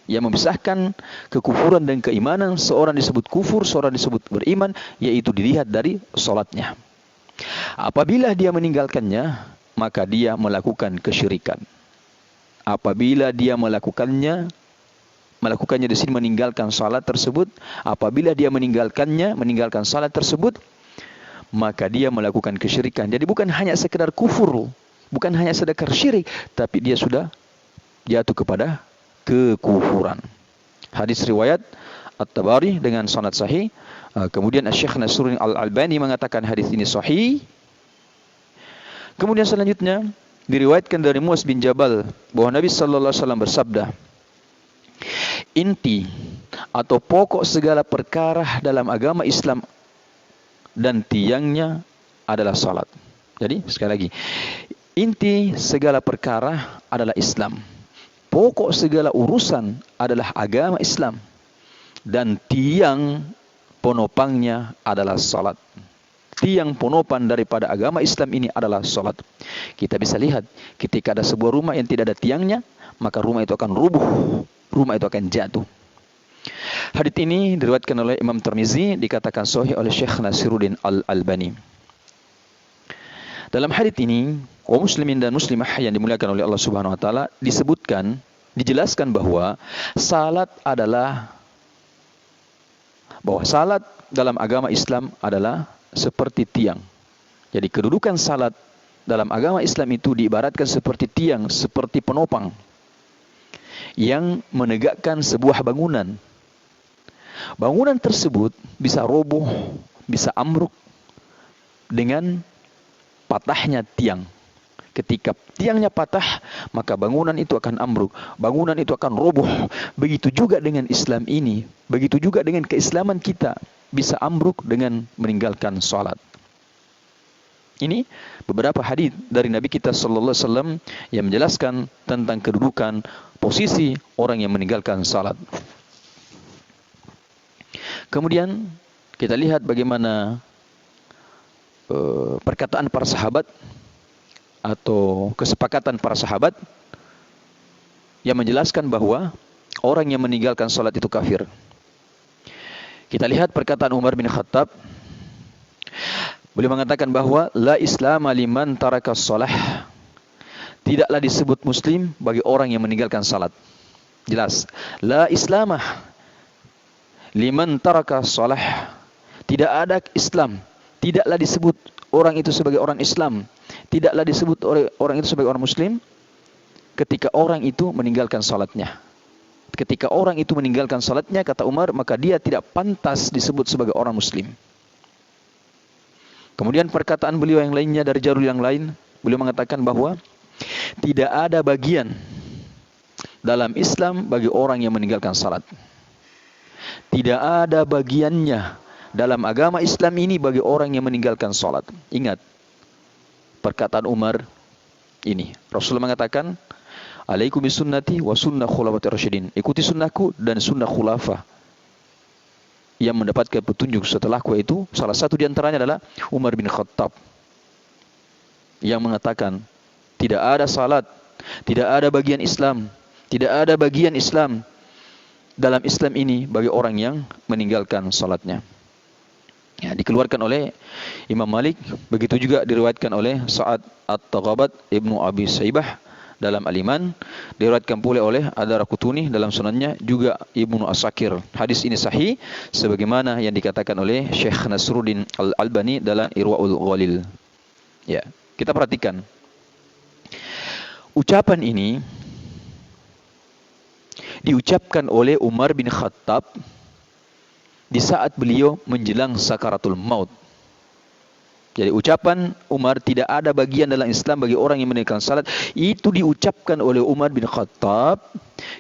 Yang memisahkan kekufuran dan keimanan, seorang disebut kufur, seorang disebut beriman, yaitu dilihat dari salatnya. Apabila dia meninggalkannya, maka dia melakukan kesyirikan. Apabila dia melakukannya di sini meninggalkan salat tersebut, apabila dia meninggalkan salat tersebut, maka dia melakukan kesyirikan. Jadi bukan hanya sekedar kufur, bukan hanya sekedar syirik, tapi dia sudah jatuh kepada kekufuran. Hadis riwayat At-Tabari dengan sanad sahih. Kemudian Syekh Nasruddin Al-Albani mengatakan hadis ini sahih. Kemudian selanjutnya diriwayatkan dari Muaz bin Jabal bahwa Nabi sallallahu alaihi wasallam bersabda, inti atau pokok segala perkara dalam agama Islam dan tiangnya adalah salat. Jadi sekali lagi, inti segala perkara adalah Islam. Pokok segala urusan adalah agama Islam. Dan tiang penopangnya adalah salat. Tiang penopan daripada agama Islam ini adalah salat. Kita bisa lihat ketika ada sebuah rumah yang tidak ada tiangnya, maka rumah itu akan rubuh. Rumah itu akan jatuh. Hadits ini diriwayatkan oleh Imam Tirmizi, dikatakan sahih oleh Syekh Nasruddin Al-Albani. Dalam hadits ini, kaum muslimin dan muslimah yang dimuliakan oleh Allah Subhanahu wa taala, dijelaskan bahwa salat dalam agama Islam adalah seperti tiang. Jadi kedudukan salat dalam agama Islam itu diibaratkan seperti tiang, seperti penopang yang menegakkan sebuah bangunan. Bangunan tersebut bisa roboh, bisa ambruk dengan patahnya tiang. Ketika tiangnya patah, maka bangunan itu akan ambruk, bangunan itu akan roboh. Begitu juga dengan Islam ini, begitu juga dengan keislaman kita bisa ambruk dengan meninggalkan salat. Ini beberapa hadis dari Nabi kita sallallahu alaihi wasallam yang menjelaskan tentang kedudukan posisi orang yang meninggalkan salat. Kemudian kita lihat bagaimana perkataan para sahabat atau kesepakatan para sahabat yang menjelaskan bahwa orang yang meninggalkan salat itu kafir. Kita lihat perkataan Umar bin Khattab. Beliau mengatakan bahwa la islama liman tarakas shalah. Tidaklah disebut muslim bagi orang yang meninggalkan salat. Jelas. La islamah liman tarakas shalah. Tidak ada Islam. Tidaklah disebut orang itu sebagai orang Islam. Tidaklah disebut orang itu sebagai orang muslim ketika orang itu meninggalkan salatnya. Ketika orang itu meninggalkan salatnya, kata Umar, maka dia tidak pantas disebut sebagai orang muslim. Kemudian perkataan beliau yang lainnya dari jalur yang lain, beliau mengatakan bahwa tidak ada bagian dalam Islam bagi orang yang meninggalkan salat. Tidak ada bagiannya dalam agama Islam ini bagi orang yang meninggalkan salat. Ingat perkataan Umar ini. Rasulullah mengatakan, alaikum bisunnati wa sunnah khulafatir rasyidin. Ikuti sunnahku dan sunnah khulafah yang mendapatkan petunjuk setelahku, itu salah satu di antaranya adalah Umar bin Khattab yang mengatakan tidak ada salat, tidak ada bagian Islam, tidak ada bagian Islam dalam Islam ini bagi orang yang meninggalkan salatnya. Ya, dikeluarkan oleh Imam Malik, begitu juga diriwayatkan oleh Sa'ad At-Taghabat Ibnu Abi Saibah dalam Al-Iman, diriwayatkan pula oleh Ad-Darqutni dalam sunannya, juga Ibnu Asakir. Hadis ini sahih sebagaimana yang dikatakan oleh Syekh Nasruddin Al-Albani dalam Irwaul Ghalil. Ya, kita perhatikan ucapan ini diucapkan oleh Umar bin Khattab di saat beliau menjelang sakaratul maut. Jadi ucapan Umar tidak ada bagian dalam Islam bagi orang yang meninggalkan salat, itu diucapkan oleh Umar bin Khattab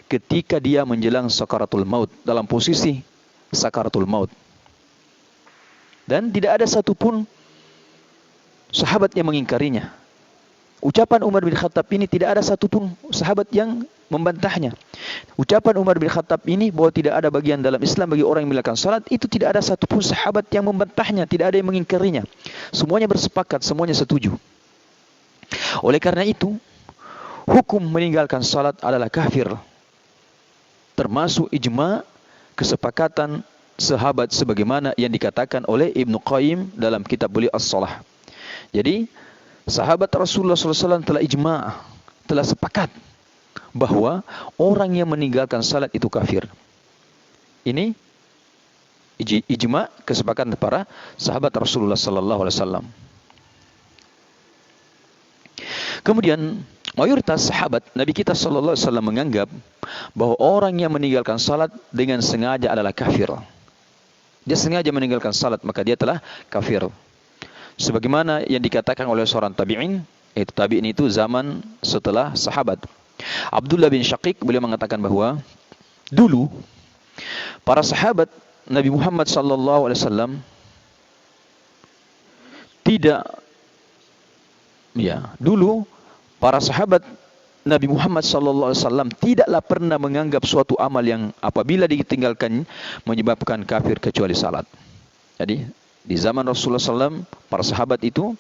ketika dia menjelang sakaratul maut, dalam posisi sakaratul maut. Dan tidak ada satupun sahabat yang mengingkarinya. Ucapan Umar bin Khattab ini tidak ada satupun sahabat yang membantahnya. Ucapan Umar bin Khattab ini bahwa tidak ada bagian dalam Islam bagi orang yang meninggalkan salat, itu tidak ada satupun sahabat yang membantahnya, tidak ada yang mengingkarinya. Semuanya bersepakat, semuanya setuju. Oleh karena itu, hukum meninggalkan salat adalah kafir. Termasuk ijma, kesepakatan sahabat sebagaimana yang dikatakan oleh Ibnu Qayyim dalam kitab beliau As-Shalah. Jadi sahabat Rasulullah SAW telah ijma', telah sepakat bahwa orang yang meninggalkan salat itu kafir. Ini ijma', kesepakatan para sahabat Rasulullah SAW. Kemudian mayoritas sahabat Nabi kita SAW menganggap bahwa orang yang meninggalkan salat dengan sengaja adalah kafir. Dia sengaja meninggalkan salat, maka dia telah kafir. Sebagaimana yang dikatakan oleh seorang tabi'in, itu tabi'in itu zaman setelah sahabat. Abdullah bin Syaqiq beliau mengatakan bahwa dulu para sahabat Nabi Muhammad SAW dulu para sahabat Nabi Muhammad SAW tidaklah pernah menganggap suatu amal yang apabila ditinggalkan menyebabkan kafir kecuali salat. Jadi di zaman Rasulullah SAW, para sahabat itu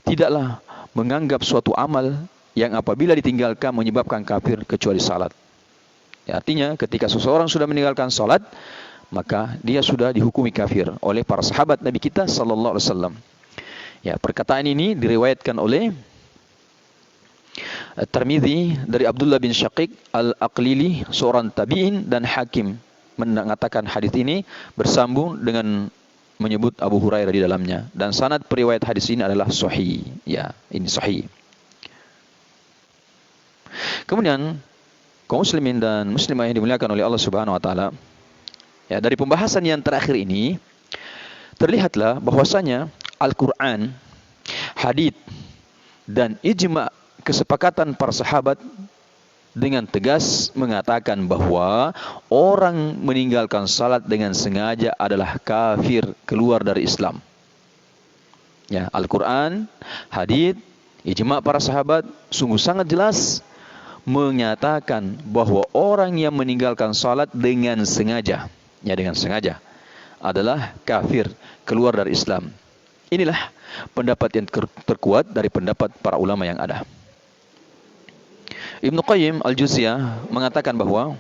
tidaklah menganggap suatu amal yang apabila ditinggalkan menyebabkan kafir kecuali salat. Ya, artinya ketika seseorang sudah meninggalkan salat, maka dia sudah dihukumi kafir oleh para sahabat Nabi kita SAW. Ya, perkataan ini diriwayatkan oleh Tirmidzi dari Abdullah bin Syaqiq Al-Aqlili, seorang tabi'in, dan Hakim mengatakan hadis ini bersambung dengan menyebut Abu Hurairah di dalamnya, dan sanad periwayat hadis ini adalah sahih. Ya, ini sahih. Kemudian kaum muslimin dan muslimah yang dimuliakan oleh Allah Subhanahu wa taala, ya, dari pembahasan yang terakhir ini terlihatlah bahwasanya Al-Qur'an, hadits dan ijma' kesepakatan para sahabat dengan tegas mengatakan bahwa orang meninggalkan salat dengan sengaja adalah kafir, keluar dari Islam. Ya, Al-Quran, hadits, ijma' para sahabat sungguh sangat jelas menyatakan bahwa orang yang meninggalkan salat dengan sengaja, ya dengan sengaja, adalah kafir, keluar dari Islam. Inilah pendapat yang terkuat dari pendapat para ulama yang ada. Ibnu Qayyim Al-Jauziyah mengatakan bahwa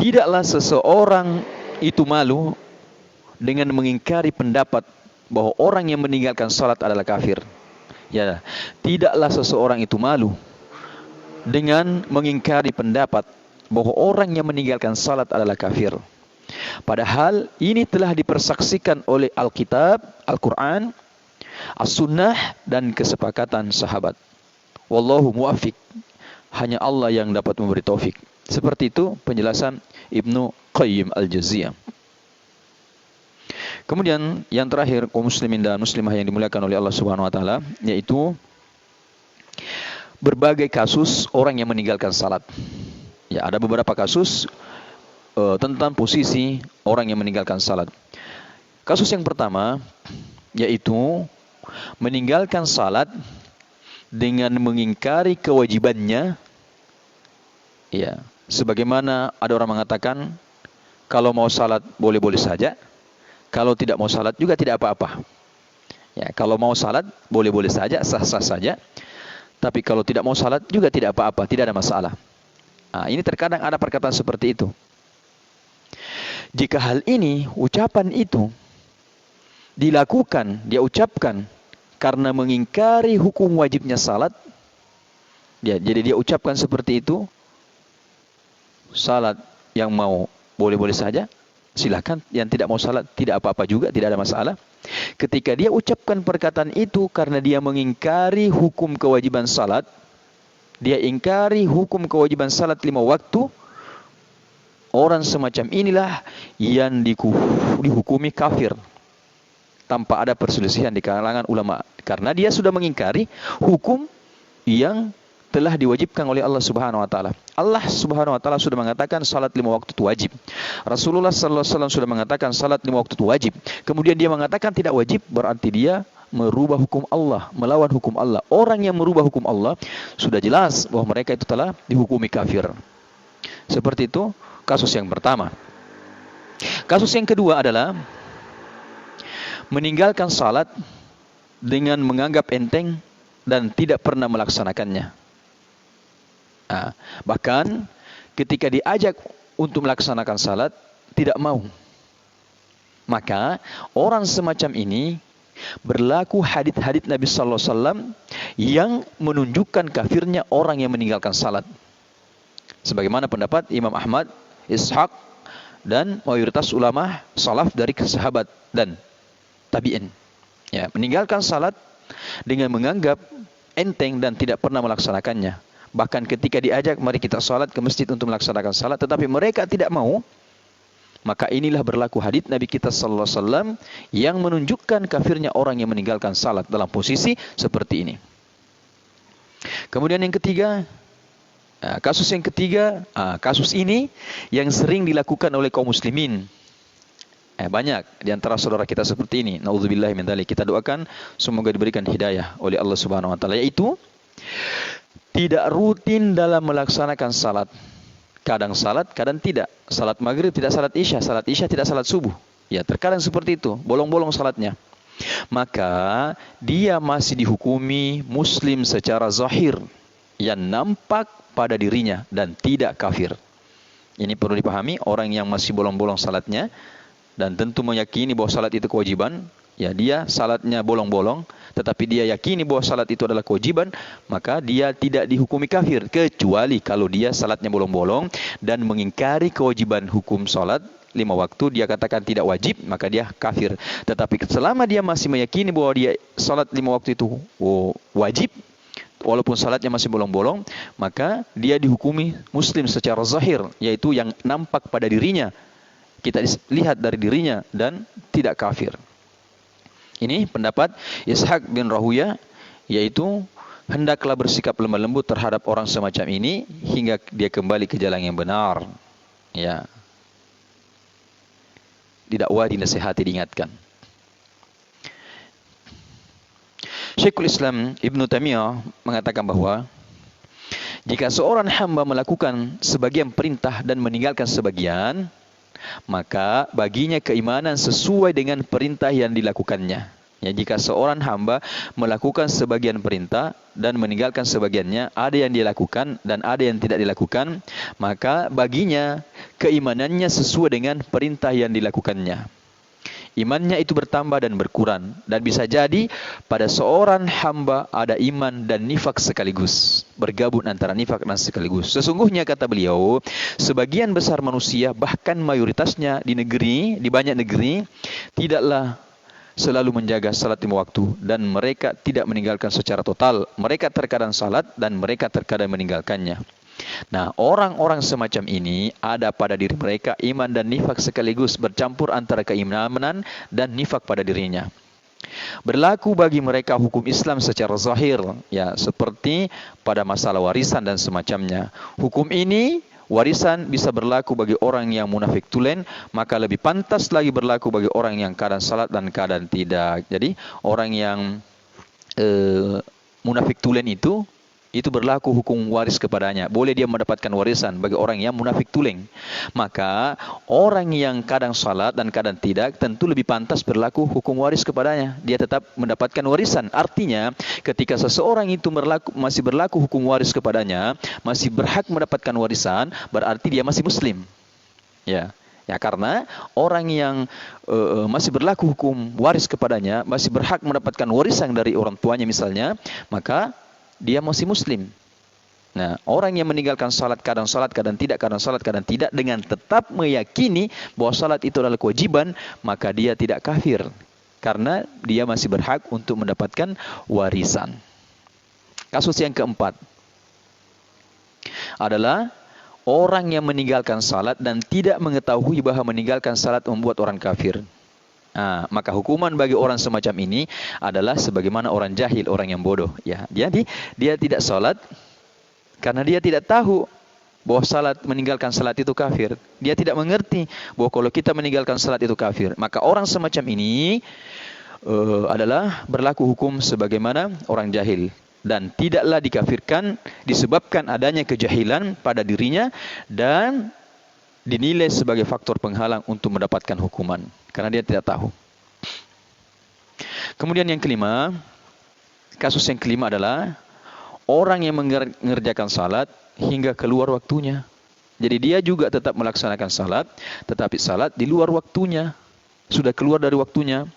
tidaklah seseorang itu malu dengan mengingkari pendapat bahwa orang yang meninggalkan salat adalah kafir. Ya, tidaklah seseorang itu malu dengan mengingkari pendapat bahwa orang yang meninggalkan salat adalah kafir. Padahal ini telah dipersaksikan oleh Alkitab, Al-Quran, As-Sunnah, dan kesepakatan sahabat. Wallahu muwaffiq. Hanya Allah yang dapat memberi taufik. Seperti itu penjelasan Ibnu Qayyim Al-Jauziyah. Kemudian yang terakhir, kaum muslimin dan muslimah yang dimuliakan oleh Allah Subhanahu wa taala, yaitu berbagai kasus orang yang meninggalkan salat. Ya, ada beberapa kasus tentang posisi orang yang meninggalkan salat. Kasus yang pertama yaitu meninggalkan salat dengan mengingkari kewajibannya. Ya, sebagaimana ada orang mengatakan kalau mau salat boleh-boleh saja, kalau tidak mau salat juga tidak apa-apa. Ya, kalau mau salat boleh-boleh saja, sah-sah saja. Tapi kalau tidak mau salat juga tidak apa-apa, tidak ada masalah. Nah, ini terkadang ada perkataan seperti itu. Jika hal ini, ucapan itu dilakukan, dia ucapkan karena mengingkari hukum wajibnya salat, jadi dia ucapkan seperti itu, salat yang mau boleh-boleh saja, silakan. Yang tidak mau salat tidak apa-apa juga, tidak ada masalah. Ketika dia ucapkan perkataan itu karena dia mengingkari hukum kewajiban salat, dia ingkari hukum kewajiban salat 5 waktu, orang semacam inilah yang dihukumi kafir tanpa ada perselisihan di kalangan ulama, karena dia sudah mengingkari hukum yang telah diwajibkan oleh Allah Subhanahu wa taala. Allah Subhanahu wa taala sudah mengatakan salat 5 waktu itu wajib. Rasulullah sallallahu alaihi wasallam sudah mengatakan salat 5 waktu itu wajib. Kemudian dia mengatakan tidak wajib, berarti dia merubah hukum Allah, melawan hukum Allah. Orang yang merubah hukum Allah sudah jelas bahwa mereka itu telah dihukumi kafir. Seperti itu kasus yang pertama. Kasus yang kedua adalah meninggalkan salat dengan menganggap enteng dan tidak pernah melaksanakannya. Bahkan ketika diajak untuk melaksanakan salat tidak mau. Maka orang semacam ini berlaku hadits Nabi sallallahu alaihi wasallam yang menunjukkan kafirnya orang yang meninggalkan salat. Sebagaimana pendapat Imam Ahmad, Ishaq dan mayoritas ulama salaf dari sahabat dan tabi'in. Ya, meninggalkan salat dengan menganggap enteng dan tidak pernah melaksanakannya. Bahkan ketika diajak, mari kita salat ke masjid untuk melaksanakan salat, tetapi mereka tidak mau. Maka inilah berlaku hadits Nabi kita sallallahu alaihi wasallam yang menunjukkan kafirnya orang yang meninggalkan salat dalam posisi seperti ini. Kemudian yang ketiga, kasus yang ketiga, kasus ini yang sering dilakukan oleh kaum muslimin. Banyak di antara saudara kita seperti ini. Nauzubillahi min dzalik. Kita doakan semoga diberikan hidayah oleh Allah Subhanahu wa taala, yaitu tidak rutin dalam melaksanakan salat. Kadang salat, kadang tidak. Salat maghrib tidak salat isya tidak salat subuh. Ya, terkadang seperti itu, bolong-bolong salatnya. Maka dia masih dihukumi muslim secara zahir yang nampak pada dirinya dan tidak kafir. Ini perlu dipahami, orang yang masih bolong-bolong salatnya dan tentu meyakini bahwa salat itu kewajiban, ya dia salatnya bolong-bolong, tetapi dia yakini bahwa salat itu adalah kewajiban, maka dia tidak dihukumi kafir, kecuali kalau dia salatnya bolong-bolong dan mengingkari kewajiban hukum salat 5 waktu, dia katakan tidak wajib, maka dia kafir. Tetapi selama dia masih meyakini bahwa dia salat 5 waktu itu wajib, walaupun salatnya masih bolong-bolong, maka dia dihukumi muslim secara zahir, yaitu yang nampak pada dirinya, kita lihat dari dirinya dan tidak kafir. Ini pendapat Ishaq bin Rahuya, yaitu hendaklah bersikap lemah lembut terhadap orang semacam ini hingga dia kembali ke jalan yang benar. Ya. Didakwah, dinasihati, diingatkan. Syekhul Islam Ibnu Taimiyah mengatakan bahwa jika seorang hamba melakukan sebagian perintah dan meninggalkan sebagian, maka baginya keimanan sesuai dengan perintah yang dilakukannya. Ya, jika seorang hamba melakukan sebagian perintah dan meninggalkan sebagiannya, ada yang dilakukan dan ada yang tidak dilakukan, maka baginya keimanannya sesuai dengan perintah yang dilakukannya. Imannya itu bertambah dan berkurang, dan bisa jadi pada seorang hamba ada iman dan nifak sekaligus, bergabung antara nifak dan sekaligus. Sesungguhnya kata beliau, sebagian besar manusia, bahkan mayoritasnya di banyak negeri, tidaklah selalu menjaga salat 5 waktu, dan mereka tidak meninggalkan secara total. Mereka terkadang salat dan mereka terkadang meninggalkannya. Nah, orang-orang semacam ini ada pada diri mereka iman dan nifak sekaligus, bercampur antara keimanan dan nifak pada dirinya. Berlaku bagi mereka hukum Islam secara zahir, ya, seperti pada masalah warisan dan semacamnya. Hukum ini, warisan, bisa berlaku bagi orang yang munafik tulen, maka lebih pantas lagi berlaku bagi orang yang kadang salat dan kadang tidak. Jadi orang yang munafik tulen itu berlaku hukum waris kepadanya. Boleh dia mendapatkan warisan bagi orang yang munafik tulen. Maka orang yang kadang salat dan kadang tidak tentu lebih pantas berlaku hukum waris kepadanya. Dia tetap mendapatkan warisan. Artinya ketika seseorang itu masih berlaku hukum waris kepadanya, masih berhak mendapatkan warisan, berarti dia masih muslim. Ya, karena orang yang masih berlaku hukum waris kepadanya, masih berhak mendapatkan warisan dari orang tuanya misalnya, maka dia masih muslim. Nah, orang yang meninggalkan salat kadang tidak, kadang salat kadang tidak, dengan tetap meyakini bahwa salat itu adalah kewajiban, maka dia tidak kafir, karena dia masih berhak untuk mendapatkan warisan. Kasus yang keempat, adalah orang yang meninggalkan salat dan tidak mengetahui bahwa meninggalkan salat membuat orang kafir. Nah, maka hukuman bagi orang semacam ini adalah sebagaimana orang jahil, orang yang bodoh. Ya, dia tidak salat karena dia tidak tahu bahwa meninggalkan salat itu kafir. Dia tidak mengerti bahwa kalau kita meninggalkan salat itu kafir. Maka orang semacam ini adalah berlaku hukum sebagaimana orang jahil dan tidaklah dikafirkan disebabkan adanya kejahilan pada dirinya dan dinilai sebagai faktor penghalang untuk mendapatkan hukuman karena dia tidak tahu. Kemudian yang kelima, kasus yang kelima adalah orang yang mengerjakan salat hingga keluar waktunya. Jadi dia juga tetap melaksanakan salat, tetapi salat di luar waktunya, sudah keluar dari waktunya.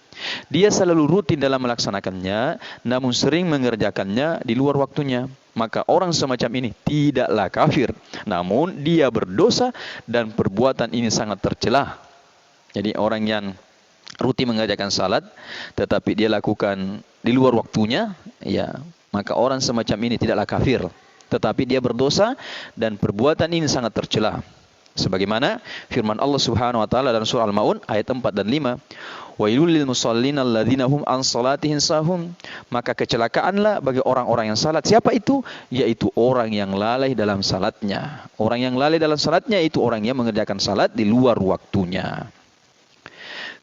Dia selalu rutin dalam melaksanakannya, namun sering mengerjakannya di luar waktunya. Maka orang semacam ini tidaklah kafir, namun dia berdosa dan perbuatan ini sangat tercela. Jadi orang yang rutin mengerjakan salat, tetapi dia lakukan di luar waktunya, ya, maka orang semacam ini tidaklah kafir, tetapi dia berdosa dan perbuatan ini sangat tercela. Sebagaimana firman Allah Subhanahu wa taala dalam surah Al-Maun ayat 4 dan 5. Wailul lil musallin alladzina hum an salatihim sahun. Maka kecelakaanlah bagi orang-orang yang salat. Siapa itu? Yaitu orang yang lalai dalam salatnya. Orang yang lalai dalam salatnya itu orang yang mengerjakan salat di luar waktunya.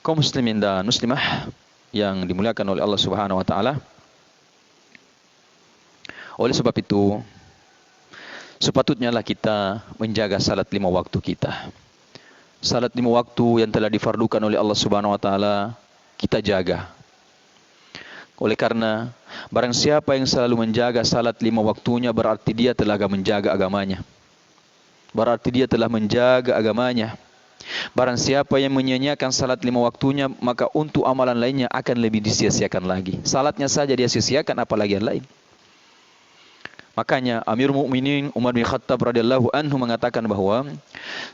Kaum muslimin dan muslimah yang dimuliakan oleh Allah Subhanahu wa taala. Oleh sebab itu, sepatutnya lah kita menjaga salat 5 waktu kita. Salat 5 waktu yang telah difardukan oleh Allah Subhanahu wa taala kita jaga. Oleh karena barang siapa yang selalu menjaga salat 5 waktunya berarti dia telah menjaga agamanya. Berarti dia telah menjaga agamanya. Barang siapa yang menyia-nyiakan salat 5 waktunya, maka untuk amalan lainnya akan lebih disia-siakan lagi. Salatnya saja dia sia-siakan, apalagi yang lain. Makanya Amirul Mukminin Umar bin Khattab radhiyallahu anhu mengatakan bahwa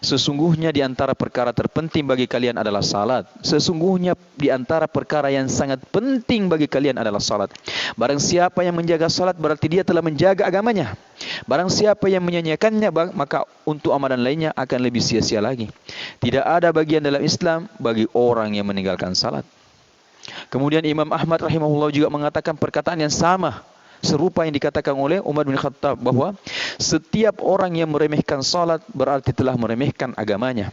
sesungguhnya di antara perkara terpenting bagi kalian adalah salat. Sesungguhnya di antara perkara yang sangat penting bagi kalian adalah salat. Barang siapa yang menjaga salat berarti dia telah menjaga agamanya. Barang siapa yang menyanyiakannya maka untuk amalan lainnya akan lebih sia-sia lagi. Tidak ada bagian dalam Islam bagi orang yang meninggalkan salat. Kemudian Imam Ahmad rahimahullah juga mengatakan perkataan yang sama, serupa yang dikatakan oleh Umar bin Khattab, bahwa setiap orang yang meremehkan salat berarti telah meremehkan agamanya.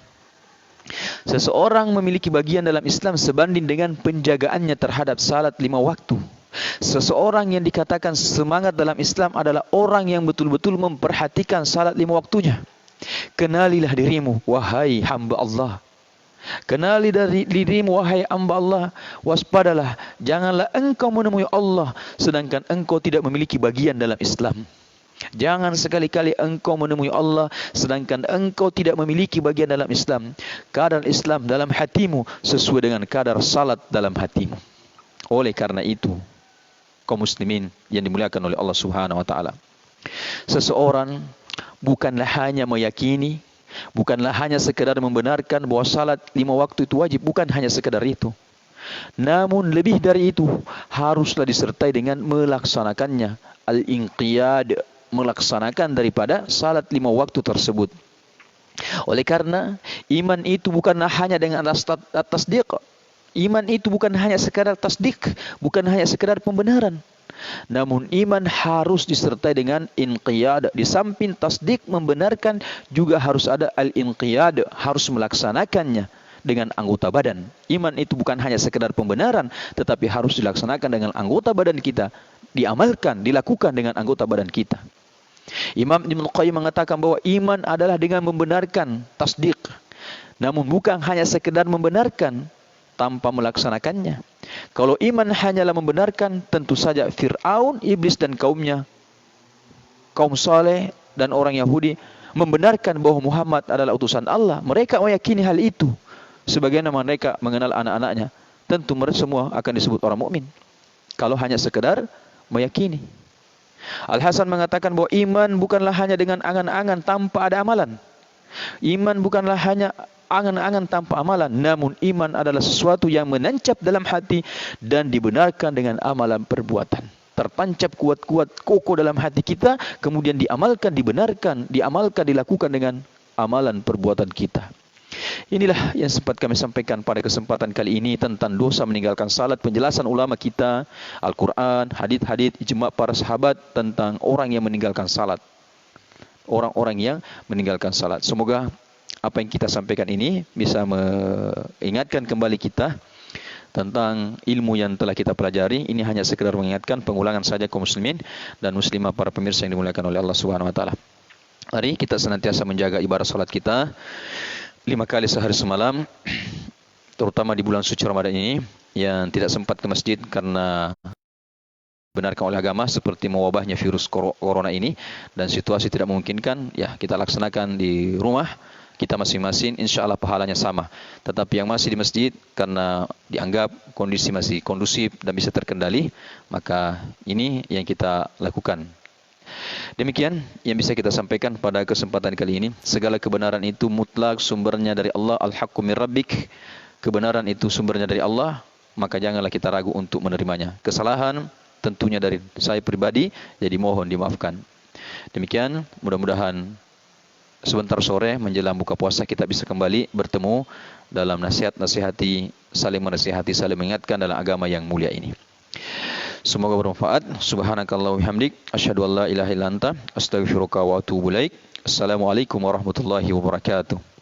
Seseorang memiliki bagian dalam Islam sebanding dengan penjagaannya terhadap salat 5 waktu. Seseorang yang dikatakan semangat dalam Islam adalah orang yang betul-betul memperhatikan salat 5 waktunya. Kenalilah dirimu, wahai hamba Allah. Kenali dari dirimu wahai hamba Allah, waspadalah, janganlah engkau menemui Allah sedangkan engkau tidak memiliki bagian dalam Islam. Jangan sekali-kali engkau menemui Allah sedangkan engkau tidak memiliki bagian dalam Islam. Kadar Islam dalam hatimu sesuai dengan kadar salat dalam hatimu. Oleh karena itu, kaum muslimin yang dimuliakan oleh Allah Subhanahu wa taala, seseorang bukanlah hanya meyakini, bukanlah hanya sekedar membenarkan bahwa salat 5 waktu itu wajib, bukan hanya sekedar itu. Namun lebih dari itu, haruslah disertai dengan melaksanakannya, al-inqiyad, melaksanakan daripada salat 5 waktu tersebut. Oleh karena iman itu bukanlah hanya dengan tasdik. Iman itu bukan hanya sekedar tasdik, bukan hanya sekedar pembenaran. Namun iman harus disertai dengan inqiyad. Di samping tasdik membenarkan, juga harus ada al-inqiyad, harus melaksanakannya dengan anggota badan. Iman itu bukan hanya sekedar pembenaran, tetapi harus dilaksanakan dengan anggota badan kita, diamalkan, dilakukan dengan anggota badan kita. Imam Ibnu Qayyim mengatakan bahwa iman adalah dengan membenarkan, tasdik. Namun bukan hanya sekedar membenarkan tanpa melaksanakannya. Kalau iman hanyalah membenarkan, tentu saja Fir'aun, iblis dan kaumnya, kaum Saleh dan orang Yahudi membenarkan bahwa Muhammad adalah utusan Allah. Mereka meyakini hal itu. Sebagaimana mereka mengenal anak-anaknya, tentu mereka semua akan disebut orang mukmin. Kalau hanya sekedar meyakini. Al-Hasan mengatakan bahwa iman bukanlah hanya dengan angan-angan tanpa ada amalan. Iman bukanlah hanya angan-angan tanpa amalan, namun iman adalah sesuatu yang menancap dalam hati dan dibenarkan dengan amalan perbuatan. tertancap kuat-kuat kokoh dalam hati kita, kemudian diamalkan, dibenarkan, dilakukan dengan amalan perbuatan kita. Inilah yang sempat kami sampaikan pada kesempatan kali ini tentang dosa meninggalkan salat, penjelasan ulama kita, Al-Quran, hadits-hadits, ijma' para sahabat tentang orang yang meninggalkan salat. Orang-orang yang meninggalkan salat. Semoga apa yang kita sampaikan ini bisa mengingatkan kembali kita tentang ilmu yang telah kita pelajari. Ini hanya sekedar mengingatkan, pengulangan saja kaum muslimin dan muslimah para pemirsa yang dimuliakan oleh Allah Subhanahu wa taala. Mari kita senantiasa menjaga ibadah salat kita 5 kali sehari semalam, terutama di bulan suci Ramadan ini, yang tidak sempat ke masjid karena benarkan oleh agama seperti mewabahnya virus corona ini dan situasi tidak memungkinkan, ya kita laksanakan di rumah kita masing-masing, insya Allah pahalanya sama. Tetapi yang masih di masjid karena dianggap kondisi masih kondusif dan bisa terkendali, maka ini yang kita lakukan. Demikian yang bisa kita sampaikan pada kesempatan kali ini. Segala kebenaran itu mutlak sumbernya dari Allah, al-haqqu min rabbik. Kebenaran itu sumbernya dari Allah, maka janganlah kita ragu untuk menerimanya. Kesalahan tentunya dari saya pribadi, jadi mohon dimaafkan. Demikian, mudah-mudahan sebentar sore menjelang buka puasa kita bisa kembali bertemu dalam nasihat-nasihati, saling menasihati, saling mengingatkan dalam agama yang mulia ini. Semoga bermanfaat. Subhanakallahumma hamdik, asyhadu an la ilaha illa anta, astaghfiruka wa atubu ilaik. Assalamualaikum warahmatullahi wabarakatuh.